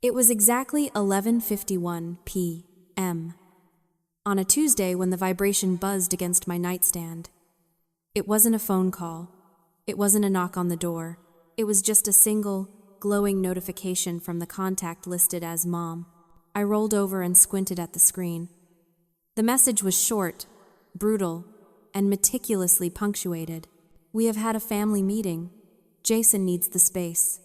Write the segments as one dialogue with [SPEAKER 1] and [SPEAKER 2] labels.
[SPEAKER 1] It was exactly 11:51 p.m. on a Tuesday when the vibration buzzed against my nightstand. It wasn't a phone call. It wasn't a knock on the door. It was just a single, glowing notification from the contact listed as Mom. I rolled over and squinted at the screen. The message was short, brutal, and meticulously punctuated. "We have had a family meeting. Jason needs the space.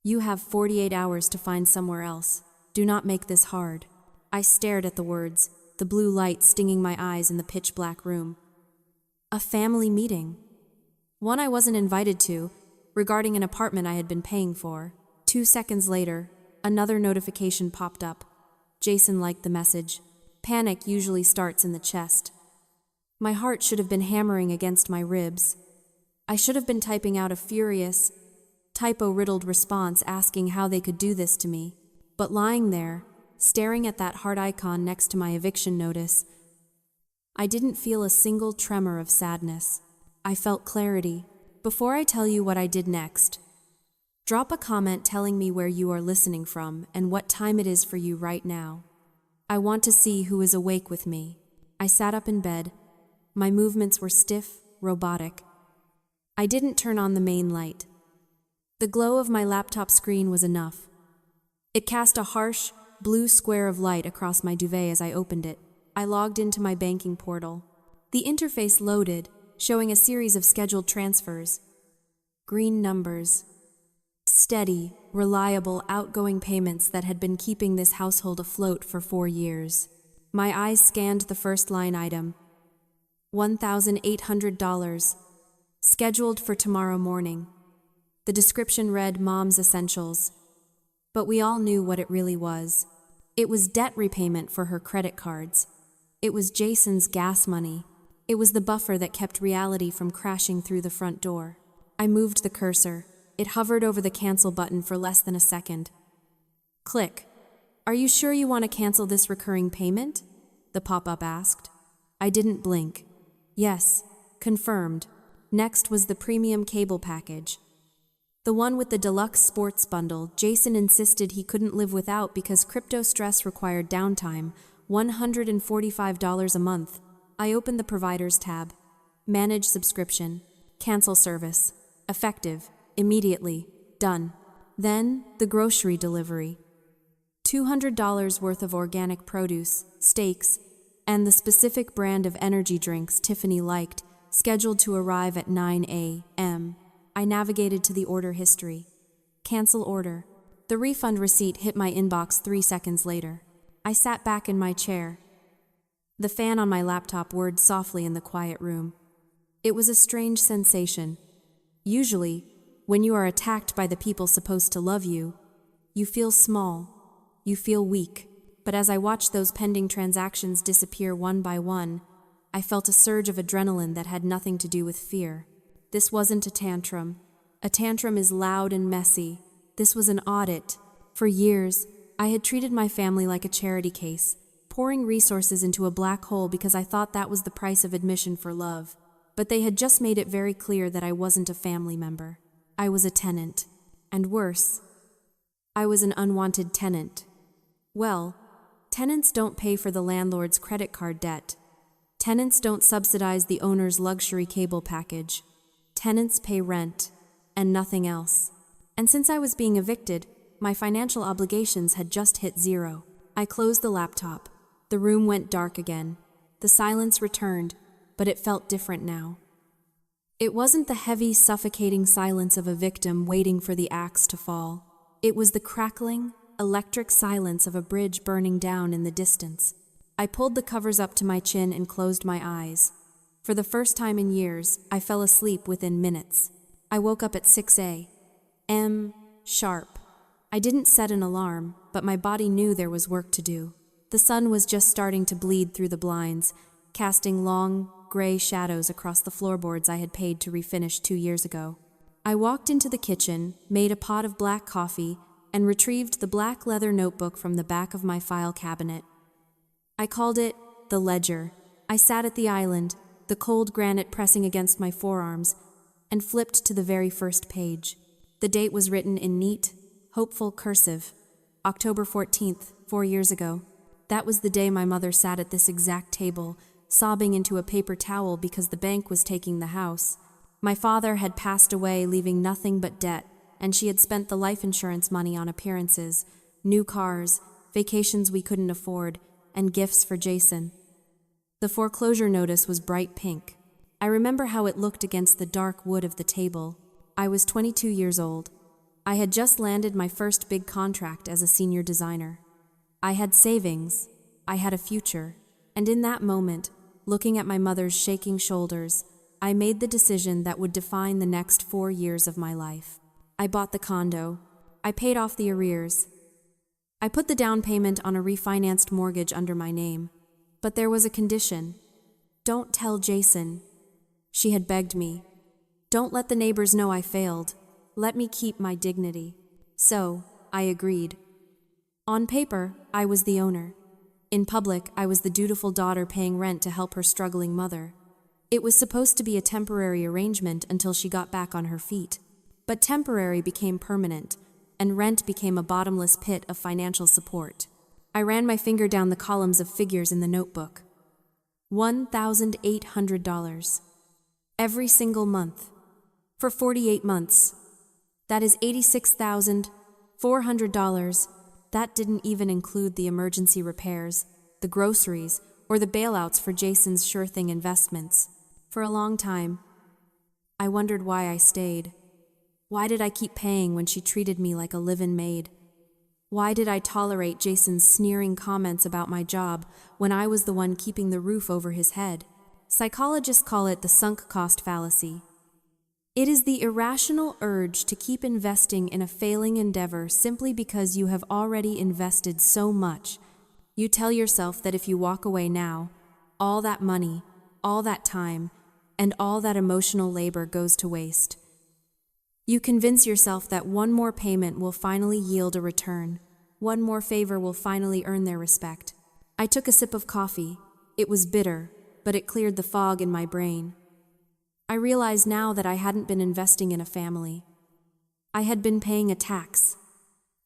[SPEAKER 1] You have 48 hours to find somewhere else. Do not make this hard." I stared at the words, the blue light stinging my eyes in the pitch-black room. A family meeting. One I wasn't invited to, regarding an apartment I had been paying for. 2 seconds later, another notification popped up. Jason liked the message. Panic usually starts in the chest. My heart should have been hammering against my ribs. I should have been typing out a furious, typo-riddled response asking how they could do this to me. But lying there, staring at that heart icon next to my eviction notice, I didn't feel a single tremor of sadness. I felt clarity. Before I tell you what I did next, drop a comment telling me where you are listening from and what time it is for you right now. I want to see who is awake with me. I sat up in bed. My movements were stiff, robotic. I didn't turn on the main light. The glow of my laptop screen was enough. It cast a harsh, blue square of light across my duvet as I opened it. I logged into my banking portal. The interface loaded, showing a series of scheduled transfers. Green numbers. Steady, reliable, outgoing payments that had been keeping this household afloat for 4 years. My eyes scanned the first line item. $1,800. Scheduled for tomorrow morning. The description read Mom's Essentials. But we all knew what it really was. It was debt repayment for her credit cards. It was Jason's gas money. It was the buffer that kept reality from crashing through the front door. I moved the cursor. It hovered over the cancel button for less than a second. Click. "Are you sure you want to cancel this recurring payment?" the pop-up asked. I didn't blink. Yes, confirmed. Next was the premium cable package. The one with the deluxe sports bundle Jason insisted he couldn't live without because crypto stress required downtime, $145 a month. I opened the Providers tab. Manage subscription. Cancel service. Effective. Immediately. Done. Then, the grocery delivery. $200 worth of organic produce, steaks, and the specific brand of energy drinks Tiffany liked, scheduled to arrive at 9 a.m. I navigated to the order history. Cancel order. The refund receipt hit my inbox 3 seconds later. I sat back in my chair. The fan on my laptop whirred softly in the quiet room. It was a strange sensation. Usually, when you are attacked by the people supposed to love you, you feel small, you feel weak. But as I watched those pending transactions disappear one by one, I felt a surge of adrenaline that had nothing to do with fear. This wasn't a tantrum. A tantrum is loud and messy. This was an audit. For years, I had treated my family like a charity case, pouring resources into a black hole because I thought that was the price of admission for love. But they had just made it very clear that I wasn't a family member. I was a tenant. And worse, I was an unwanted tenant. Well, tenants don't pay for the landlord's credit card debt. Tenants don't subsidize the owner's luxury cable package. Tenants pay rent, and nothing else. And since I was being evicted, my financial obligations had just hit zero. I closed the laptop. The room went dark again. The silence returned, but it felt different now. It wasn't the heavy, suffocating silence of a victim waiting for the axe to fall. It was the crackling, electric silence of a bridge burning down in the distance. I pulled the covers up to my chin and closed my eyes. For the first time in years, I fell asleep within minutes. I woke up at 6 a.m. sharp. I didn't set an alarm, but my body knew there was work to do. The sun was just starting to bleed through the blinds, casting long, gray shadows across the floorboards I had paid to refinish 2 years ago. I walked into the kitchen, made a pot of black coffee, and retrieved the black leather notebook from the back of my file cabinet. I called it the ledger. I sat at the island, the cold granite pressing against my forearms, and flipped to the very first page. The date was written in neat, hopeful cursive, October 14th, 4 years ago. That was the day my mother sat at this exact table, sobbing into a paper towel because the bank was taking the house. My father had passed away, leaving nothing but debt, and she had spent the life insurance money on appearances, new cars, vacations we couldn't afford, and gifts for Jason. The foreclosure notice was bright pink. I remember how it looked against the dark wood of the table. I was 22 years old. I had just landed my first big contract as a senior designer. I had savings, I had a future, and in that moment, looking at my mother's shaking shoulders, I made the decision that would define the next 4 years of my life. I bought the condo. I paid off the arrears. I put the down payment on a refinanced mortgage under my name. But there was a condition. Don't tell Jason. She had begged me. Don't let the neighbors know I failed. Let me keep my dignity. So, I agreed. On paper, I was the owner. In public, I was the dutiful daughter paying rent to help her struggling mother. It was supposed to be a temporary arrangement until she got back on her feet. But temporary became permanent, and rent became a bottomless pit of financial support. I ran my finger down the columns of figures in the notebook. $1,800. Every single month. For 48 months. That is $86,400. That didn't even include the emergency repairs, the groceries, or the bailouts for Jason's sure-thing investments. For a long time, I wondered why I stayed. Why did I keep paying when she treated me like a live-in maid? Why did I tolerate Jason's sneering comments about my job when I was the one keeping the roof over his head? Psychologists call it the sunk cost fallacy. It is the irrational urge to keep investing in a failing endeavor simply because you have already invested so much. You tell yourself that if you walk away now, all that money, all that time, and all that emotional labor goes to waste. You convince yourself that one more payment will finally yield a return. One more favor will finally earn their respect. I took a sip of coffee. It was bitter, but it cleared the fog in my brain. I realized now that I hadn't been investing in a family. I had been paying a tax.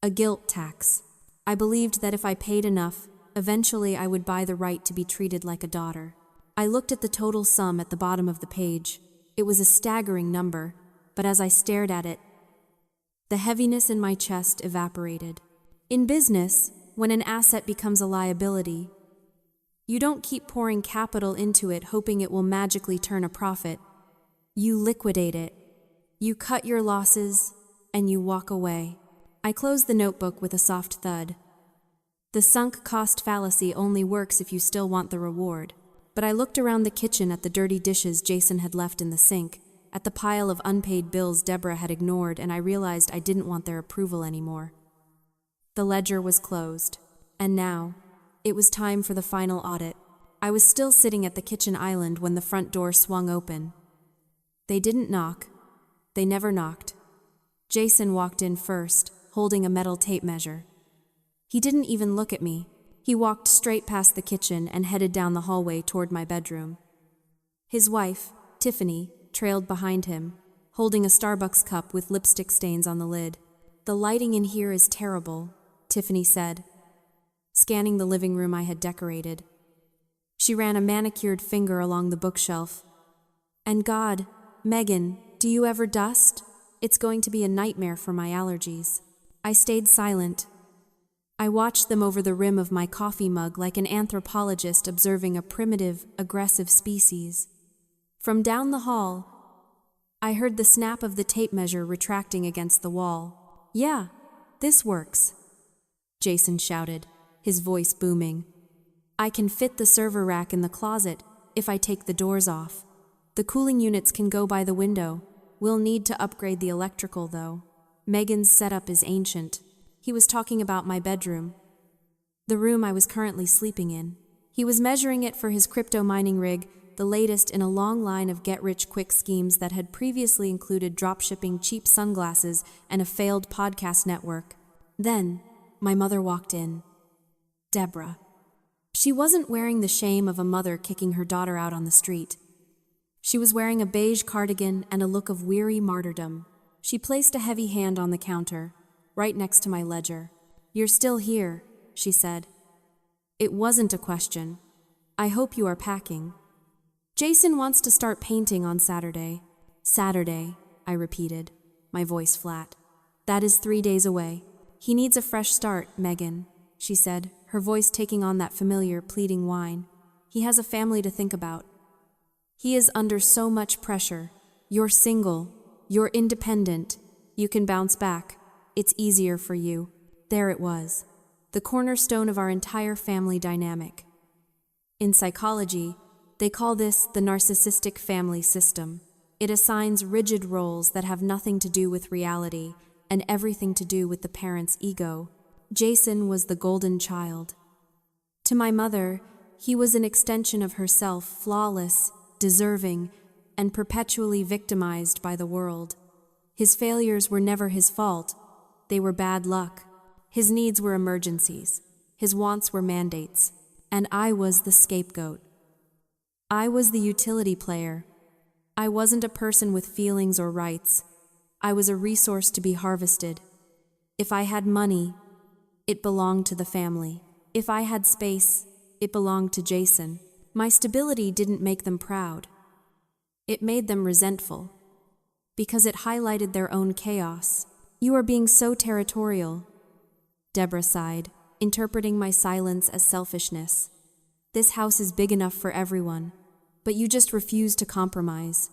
[SPEAKER 1] A guilt tax. I believed that if I paid enough, eventually I would buy the right to be treated like a daughter. I looked at the total sum at the bottom of the page. It was a staggering number, but as I stared at it, the heaviness in my chest evaporated. In business, when an asset becomes a liability, you don't keep pouring capital into it hoping it will magically turn a profit. You liquidate it. You cut your losses, and you walk away. I closed the notebook with a soft thud. The sunk cost fallacy only works if you still want the reward. But I looked around the kitchen at the dirty dishes Jason had left in the sink, at the pile of unpaid bills Deborah had ignored, and I realized I didn't want their approval anymore. The ledger was closed, and now, it was time for the final audit. I was still sitting at the kitchen island when the front door swung open. They didn't knock. They never knocked. Jason walked in first, holding a metal tape measure. He didn't even look at me. He walked straight past the kitchen and headed down the hallway toward my bedroom. His wife, Tiffany, trailed behind him, holding a Starbucks cup with lipstick stains on the lid. "The lighting in here is terrible," Tiffany said, scanning the living room I had decorated. She ran a manicured finger along the bookshelf. "And God, Megan, do you ever dust? It's going to be a nightmare for my allergies." I stayed silent. I watched them over the rim of my coffee mug like an anthropologist observing a primitive, aggressive species. From down the hall, I heard the snap of the tape measure retracting against the wall. "Yeah, this works," Jason shouted, his voice booming. "I can fit the server rack in the closet if I take the doors off. The cooling units can go by the window. We'll need to upgrade the electrical, though. Megan's setup is ancient." He was talking about my bedroom, the room I was currently sleeping in. He was measuring it for his crypto mining rig, the latest in a long line of get-rich-quick schemes that had previously included dropshipping cheap sunglasses and a failed podcast network. Then, my mother walked in. Deborah. She wasn't wearing the shame of a mother kicking her daughter out on the street. She was wearing a beige cardigan and a look of weary martyrdom. She placed a heavy hand on the counter, right next to my ledger. You're still here, she said. It wasn't a question. I hope you are packing. Jason wants to start painting on Saturday. Saturday, I repeated, my voice flat. That is 3 days away. He needs a fresh start, Megan, she said, her voice taking on that familiar, pleading whine. He has a family to think about. He is under so much pressure. You're single. You're independent. You can bounce back. It's easier for you. There it was. The cornerstone of our entire family dynamic. In psychology, they call this the narcissistic family system. It assigns rigid roles that have nothing to do with reality and everything to do with the parent's ego. Jason was the golden child. To my mother, he was an extension of herself, flawless, deserving, and perpetually victimized by the world. His failures were never his fault. They were bad luck. His needs were emergencies. His wants were mandates. And I was the scapegoat. I was the utility player. I wasn't a person with feelings or rights. I was a resource to be harvested. If I had money, it belonged to the family. If I had space, it belonged to Jason. My stability didn't make them proud. It made them resentful, because it highlighted their own chaos. You are being so territorial, Deborah sighed, interpreting my silence as selfishness. This house is big enough for everyone, but you just refuse to compromise.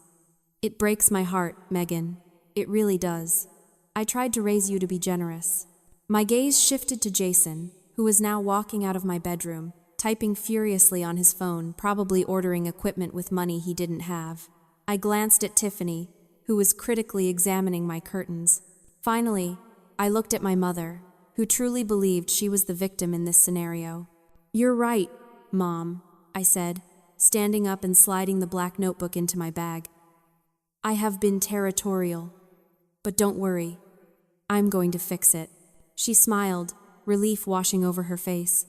[SPEAKER 1] It breaks my heart, Megan. It really does. I tried to raise you to be generous. My gaze shifted to Jason, who was now walking out of my bedroom, typing furiously on his phone, probably ordering equipment with money he didn't have. I glanced at Tiffany, who was critically examining my curtains. Finally, I looked at my mother, who truly believed she was the victim in this scenario. You're right, Mom, I said, standing up and sliding the black notebook into my bag. I have been territorial. But don't worry, I'm going to fix it. She smiled, relief washing over her face.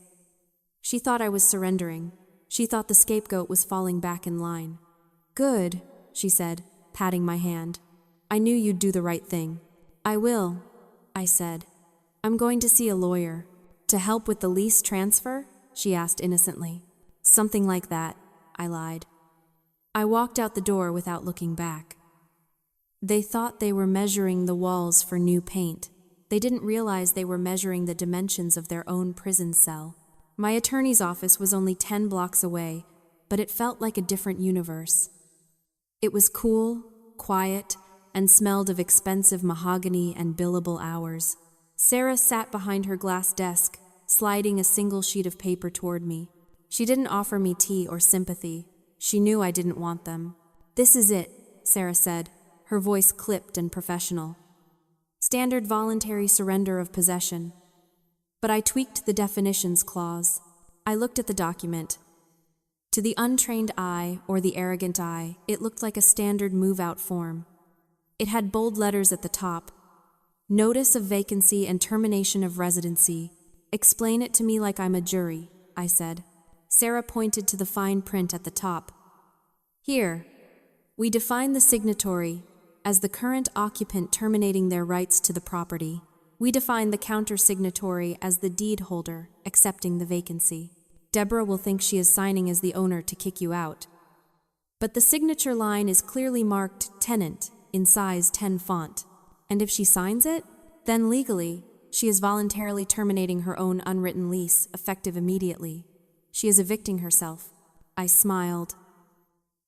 [SPEAKER 1] She thought I was surrendering. She thought the scapegoat was falling back in line. Good, she said, patting my hand. I knew you'd do the right thing. I will, I said. I'm going to see a lawyer. To help with the lease transfer? She asked innocently. Something like that, I lied. I walked out the door without looking back. They thought they were measuring the walls for new paint. They didn't realize they were measuring the dimensions of their own prison cell. My attorney's office was only 10 blocks away, but it felt like a different universe. It was cool, quiet, and smelled of expensive mahogany and billable hours. Sarah sat behind her glass desk, sliding a single sheet of paper toward me. She didn't offer me tea or sympathy. She knew I didn't want them. This is it, Sarah said, her voice clipped and professional. Standard voluntary surrender of possession. But I tweaked the definitions clause. I looked at the document. To the untrained eye or the arrogant eye, it looked like a standard move-out form. It had bold letters at the top. Notice of vacancy and termination of residency. Explain it to me like I'm a jury, I said. Sarah pointed to the fine print at the top. Here, we define the signatory as the current occupant terminating their rights to the property. We define the counter-signatory as the deed holder accepting the vacancy. Deborah will think she is signing as the owner to kick you out. But the signature line is clearly marked tenant in size 10 font. And if she signs it, then legally, she is voluntarily terminating her own unwritten lease, effective immediately. She is evicting herself. I smiled.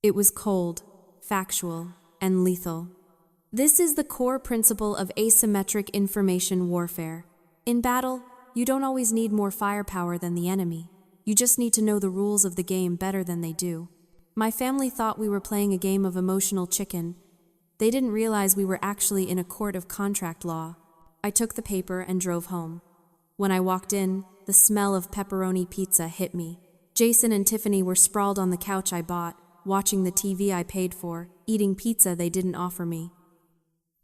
[SPEAKER 1] It was cold, factual, and lethal. This is the core principle of asymmetric information warfare. In battle, you don't always need more firepower than the enemy. You just need to know the rules of the game better than they do. My family thought we were playing a game of emotional chicken. They didn't realize we were actually in a court of contract law. I took the paper and drove home. When I walked in, the smell of pepperoni pizza hit me. Jason and Tiffany were sprawled on the couch I bought, watching the TV I paid for, eating pizza they didn't offer me.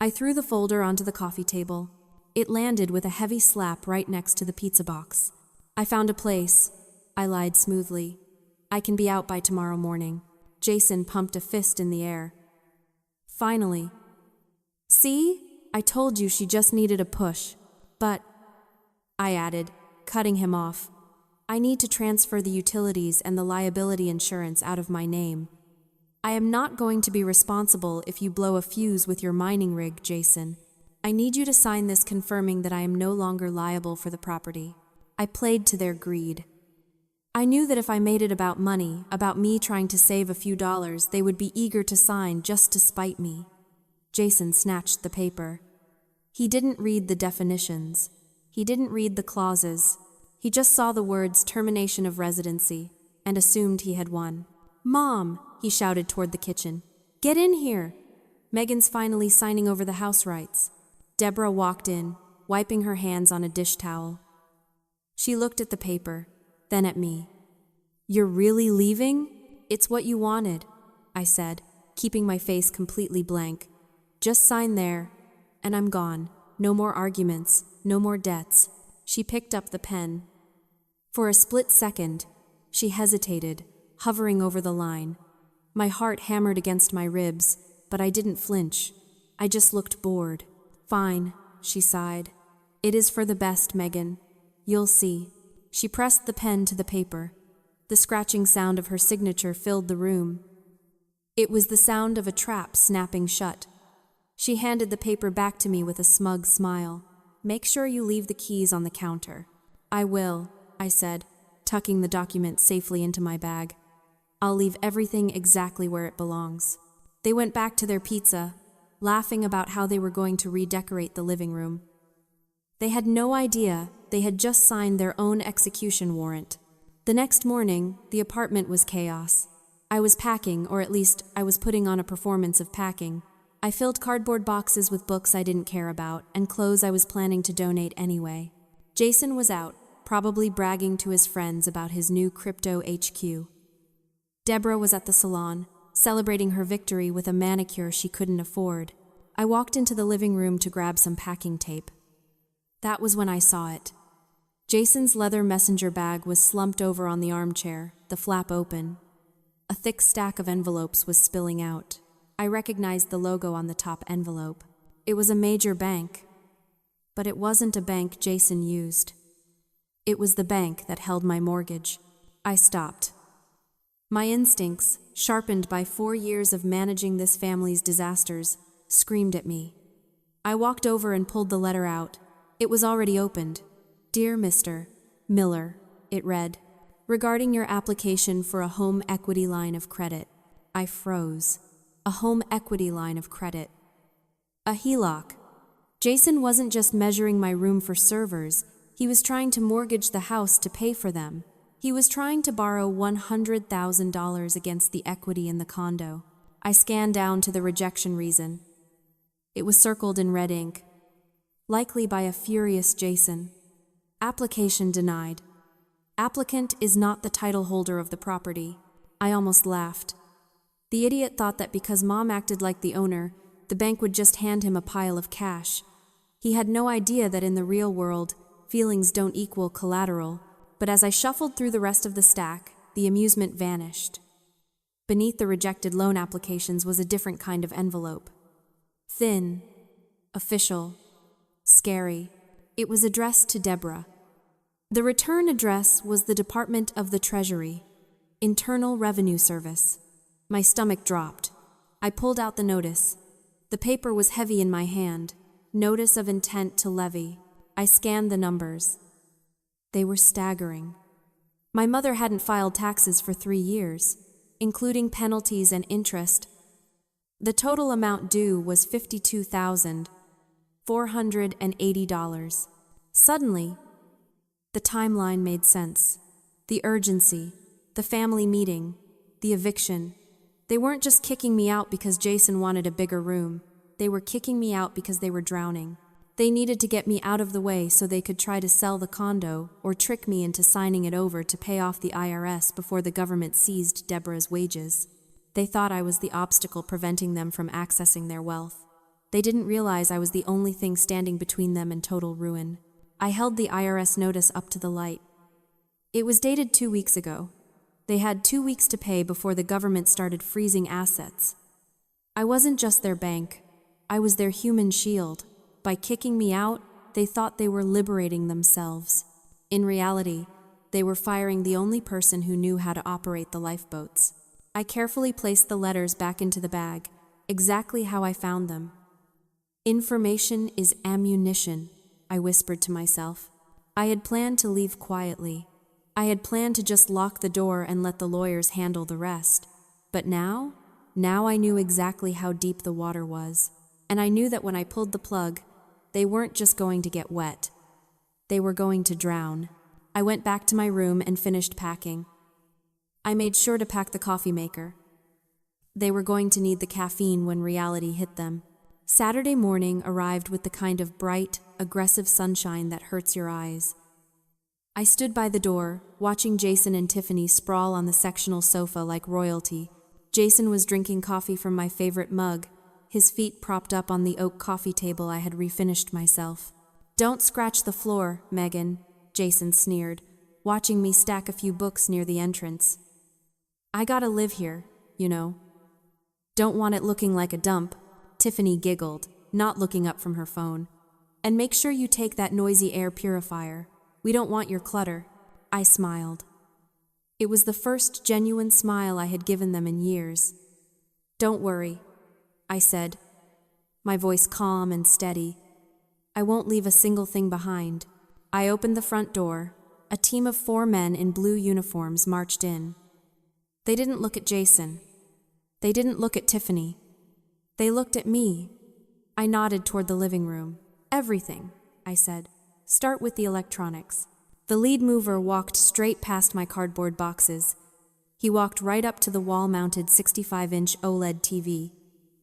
[SPEAKER 1] I threw the folder onto the coffee table. It landed with a heavy slap right next to the pizza box. I found a place. I lied smoothly. I can be out by tomorrow morning. Jason pumped a fist in the air. Finally. See? I told you she just needed a push. But I added, cutting him off. I need to transfer the utilities and the liability insurance out of my name. I am not going to be responsible if you blow a fuse with your mining rig, Jason. I need you to sign this confirming that I am no longer liable for the property. I played to their greed. I knew that if I made it about money, about me trying to save a few dollars, they would be eager to sign just to spite me. Jason snatched the paper. He didn't read the definitions. He didn't read the clauses. He just saw the words termination of residency and assumed he had won. "Mom," he shouted toward the kitchen. "Get in here. Megan's finally signing over the house rights." Deborah walked in, wiping her hands on a dish towel. She looked at the paper, then at me. "You're really leaving?" "It's what you wanted," I said, keeping my face completely blank. "Just sign there, and I'm gone. No more arguments, no more debts." She picked up the pen. For a split second, she hesitated, hovering over the line. My heart hammered against my ribs, but I didn't flinch. I just looked bored. "Fine," she sighed. "It is for the best, Megan. You'll see." She pressed the pen to the paper. The scratching sound of her signature filled the room. It was the sound of a trap snapping shut. She handed the paper back to me with a smug smile. "Make sure you leave the keys on the counter." "I will," I said, tucking the document safely into my bag. "I'll leave everything exactly where it belongs." They went back to their pizza, laughing about how they were going to redecorate the living room. They had no idea they had just signed their own execution warrant. The next morning, the apartment was chaos. I was packing, or at least I was putting on a performance of packing. I filled cardboard boxes with books I didn't care about and clothes I was planning to donate anyway. Jason was out, probably bragging to his friends about his new crypto HQ. Deborah was at the salon, celebrating her victory with a manicure she couldn't afford. I walked into the living room to grab some packing tape. That was when I saw it. Jason's leather messenger bag was slumped over on the armchair, the flap open. A thick stack of envelopes was spilling out. I recognized the logo on the top envelope. It was a major bank. But it wasn't a bank Jason used. It was the bank that held my mortgage. I stopped. My instincts, sharpened by 4 years of managing this family's disasters, screamed at me. I walked over and pulled the letter out. It was already opened. "Dear Mr. Miller," it read, "regarding your application for a home equity line of credit." I froze. A home equity line of credit. A HELOC. Jason wasn't just measuring my room for servers, he was trying to mortgage the house to pay for them. He was trying to borrow $100,000 against the equity in the condo. I scanned down to the rejection reason. It was circled in red ink. Likely by a furious Jason. Application denied. Applicant is not the title holder of the property. I almost laughed. The idiot thought that because Mom acted like the owner, the bank would just hand him a pile of cash. He had no idea that in the real world, feelings don't equal collateral. But as I shuffled through the rest of the stack, the amusement vanished. Beneath the rejected loan applications was a different kind of envelope. Thin, official, scary. It was addressed to Deborah. The return address was the Department of the Treasury, Internal Revenue Service. My stomach dropped. I pulled out the notice. The paper was heavy in my hand. Notice of intent to levy. I scanned the numbers. They were staggering. My mother hadn't filed taxes for 3 years, including penalties and interest. The total amount due was $52,480. Suddenly, the timeline made sense. The urgency, the family meeting, the eviction. They weren't just kicking me out because Jason wanted a bigger room. They were kicking me out because they were drowning. They needed to get me out of the way so they could try to sell the condo or trick me into signing it over to pay off the IRS before the government seized Deborah's wages. They thought I was the obstacle preventing them from accessing their wealth. They didn't realize I was the only thing standing between them and total ruin. I held the IRS notice up to the light. It was dated 2 weeks ago. They had 2 weeks to pay before the government started freezing assets. I wasn't just their bank. I was their human shield. By kicking me out, they thought they were liberating themselves. In reality, they were firing the only person who knew how to operate the lifeboats. I carefully placed the letters back into the bag, exactly how I found them. Information is ammunition, I whispered to myself. I had planned to leave quietly. I had planned to just lock the door and let the lawyers handle the rest. But now I knew exactly how deep the water was. And I knew that when I pulled the plug, they weren't just going to get wet. They were going to drown. I went back to my room and finished packing. I made sure to pack the coffee maker. They were going to need the caffeine when reality hit them. Saturday morning arrived with the kind of bright, aggressive sunshine that hurts your eyes. I stood by the door, watching Jason and Tiffany sprawl on the sectional sofa like royalty. Jason was drinking coffee from my favorite mug, his feet propped up on the oak coffee table I had refinished myself. "Don't scratch the floor, Megan," Jason sneered, watching me stack a few books near the entrance. "I gotta live here, you know." "Don't want it looking like a dump," Tiffany giggled, not looking up from her phone. "And make sure you take that noisy air purifier. We don't want your clutter." I smiled. It was the first genuine smile I had given them in years. "Don't worry," I said, my voice calm and steady. "I won't leave a single thing behind." I opened the front door. A team of 4 men in blue uniforms marched in. They didn't look at Jason. They didn't look at Tiffany. They looked at me. I nodded toward the living room. "Everything," I said. "Start with the electronics." The lead mover walked straight past my cardboard boxes. He walked right up to the wall-mounted 65-inch OLED TV.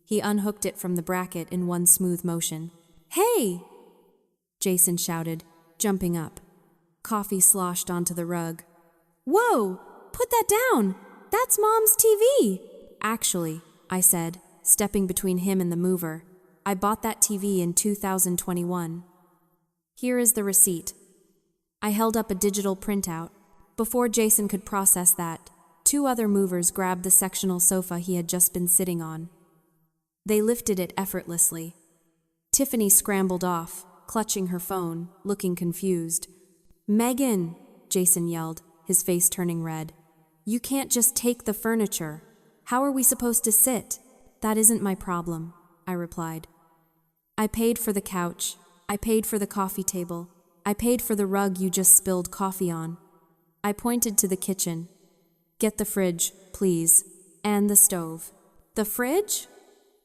[SPEAKER 1] He unhooked it from the bracket in one smooth motion. "Hey!" Jason shouted, jumping up. Coffee sloshed onto the rug. "Whoa! Put that down! That's Mom's TV!" "Actually," I said, stepping between him and the mover, "I bought that TV in 2021. Here is the receipt." I held up a digital printout. Before Jason could process that, 2 other movers grabbed the sectional sofa he had just been sitting on. They lifted it effortlessly. Tiffany scrambled off, clutching her phone, looking confused. "Megan," Jason yelled, his face turning red. "You can't just take the furniture. How are we supposed to sit?" "That isn't my problem," I replied. "I paid for the couch. I paid for the coffee table. I paid for the rug you just spilled coffee on." I pointed to the kitchen. "Get the fridge, please. And the stove." "The fridge?"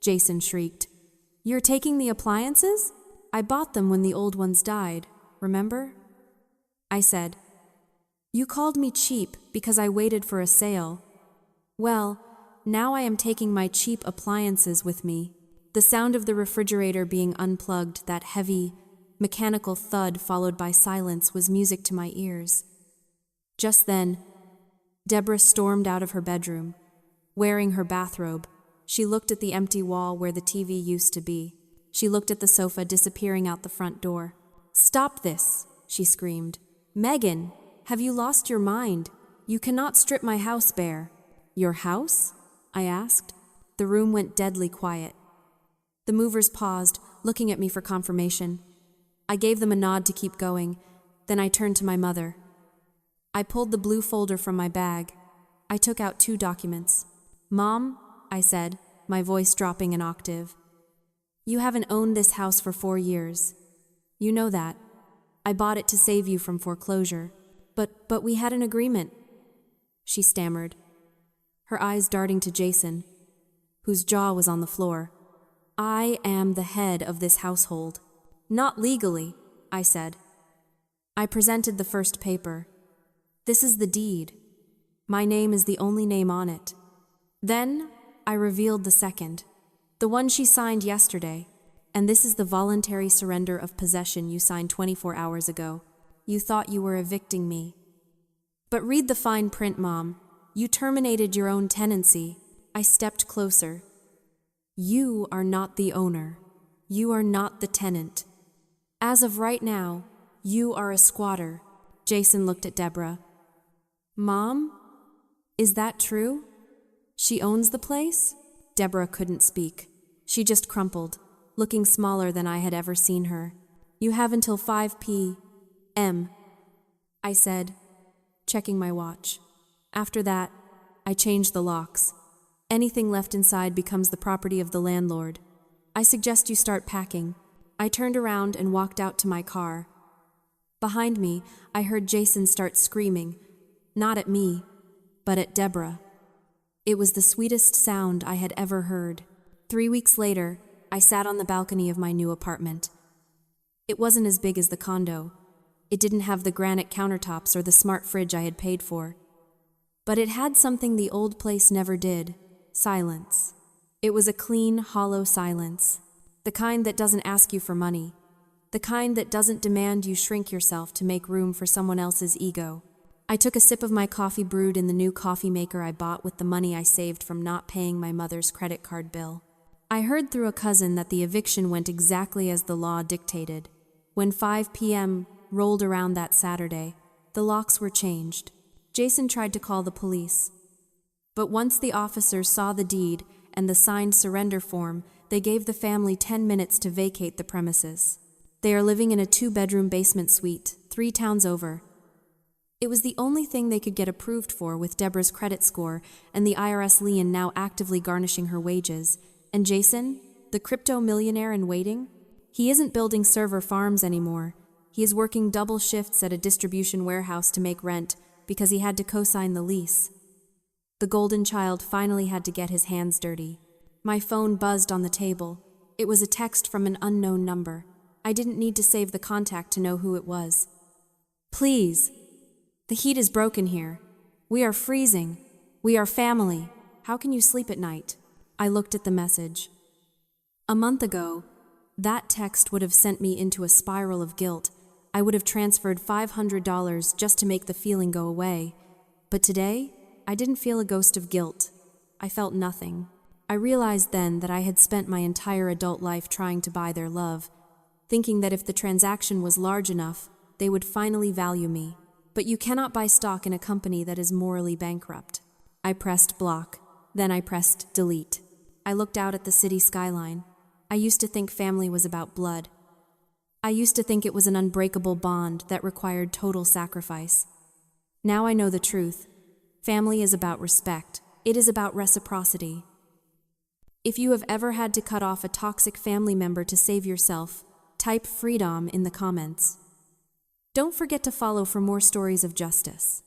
[SPEAKER 1] Jason shrieked. "You're taking the appliances? I bought them when the old ones died, remember?" I said. "You called me cheap because I waited for a sale. Well, now I am taking my cheap appliances with me." The sound of the refrigerator being unplugged, that heavy, mechanical thud followed by silence, was music to my ears. Just then, Deborah stormed out of her bedroom. Wearing her bathrobe, she looked at the empty wall where the TV used to be. She looked at the sofa disappearing out the front door. "Stop this," she screamed. "Megan, have you lost your mind? You cannot strip my house bare." "Your house?" I asked. The room went deadly quiet. The movers paused, looking at me for confirmation. I gave them a nod to keep going. Then I turned to my mother. I pulled the blue folder from my bag. I took out 2 documents. "Mom," I said, my voice dropping an octave, "you haven't owned this house for 4 years. You know that. I bought it to save you from foreclosure. But we had an agreement," she stammered, her eyes darting to Jason, whose jaw was on the floor. "I am the head of this household." "Not legally," I said. I presented the first paper. "This is the deed. My name is the only name on it." Then I revealed the second, the one she signed yesterday, "and this is the voluntary surrender of possession you signed 24 hours ago. You thought you were evicting me. But read the fine print, Mom. You terminated your own tenancy." I stepped closer. "You are not the owner. You are not the tenant. As of right now, you are a squatter." Jason looked at Deborah. "Mom, is that true? She owns the place?" Deborah couldn't speak. She just crumpled, looking smaller than I had ever seen her. You have until 5 p.m., I said, checking my watch. After that, I changed the locks. Anything left inside becomes the property of the landlord. I suggest you start packing. I turned around and walked out to my car. Behind me, I heard Jason start screaming, not at me, but at Deborah. It was the sweetest sound I had ever heard. 3 weeks later, I sat on the balcony of my new apartment. It wasn't as big as the condo. It didn't have the granite countertops or the smart fridge I had paid for. But it had something the old place never did: silence. It was a clean, hollow silence. The kind that doesn't ask you for money. The kind that doesn't demand you shrink yourself to make room for someone else's ego. I took a sip of my coffee brewed in the new coffee maker I bought with the money I saved from not paying my mother's credit card bill. I heard through a cousin that the eviction went exactly as the law dictated. When 5 p.m. rolled around that Saturday, the locks were changed. Jason tried to call the police. But once the officers saw the deed and the signed surrender form, they gave the family 10 minutes to vacate the premises. They are living in a 2-bedroom basement suite, 3 towns over. It was the only thing they could get approved for with Deborah's credit score and the IRS lien now actively garnishing her wages. And Jason, the crypto millionaire in waiting? He isn't building server farms anymore. He is working double shifts at a distribution warehouse to make rent because he had to co-sign the lease. The golden child finally had to get his hands dirty. My phone buzzed on the table. It was a text from an unknown number. I didn't need to save the contact to know who it was. Please. The heat is broken here. We are freezing. We are family. How can you sleep at night? I looked at the message. A month ago, that text would have sent me into a spiral of guilt. I would have transferred $500 just to make the feeling go away. But today, I didn't feel a ghost of guilt. I felt nothing. I realized then that I had spent my entire adult life trying to buy their love, thinking that if the transaction was large enough, they would finally value me. But you cannot buy stock in a company that is morally bankrupt. I pressed block. Then I pressed delete. I looked out at the city skyline. I used to think family was about blood. I used to think it was an unbreakable bond that required total sacrifice. Now I know the truth. Family is about respect. It is about reciprocity. If you have ever had to cut off a toxic family member to save yourself, type freedom in the comments. Don't forget to follow for more stories of justice.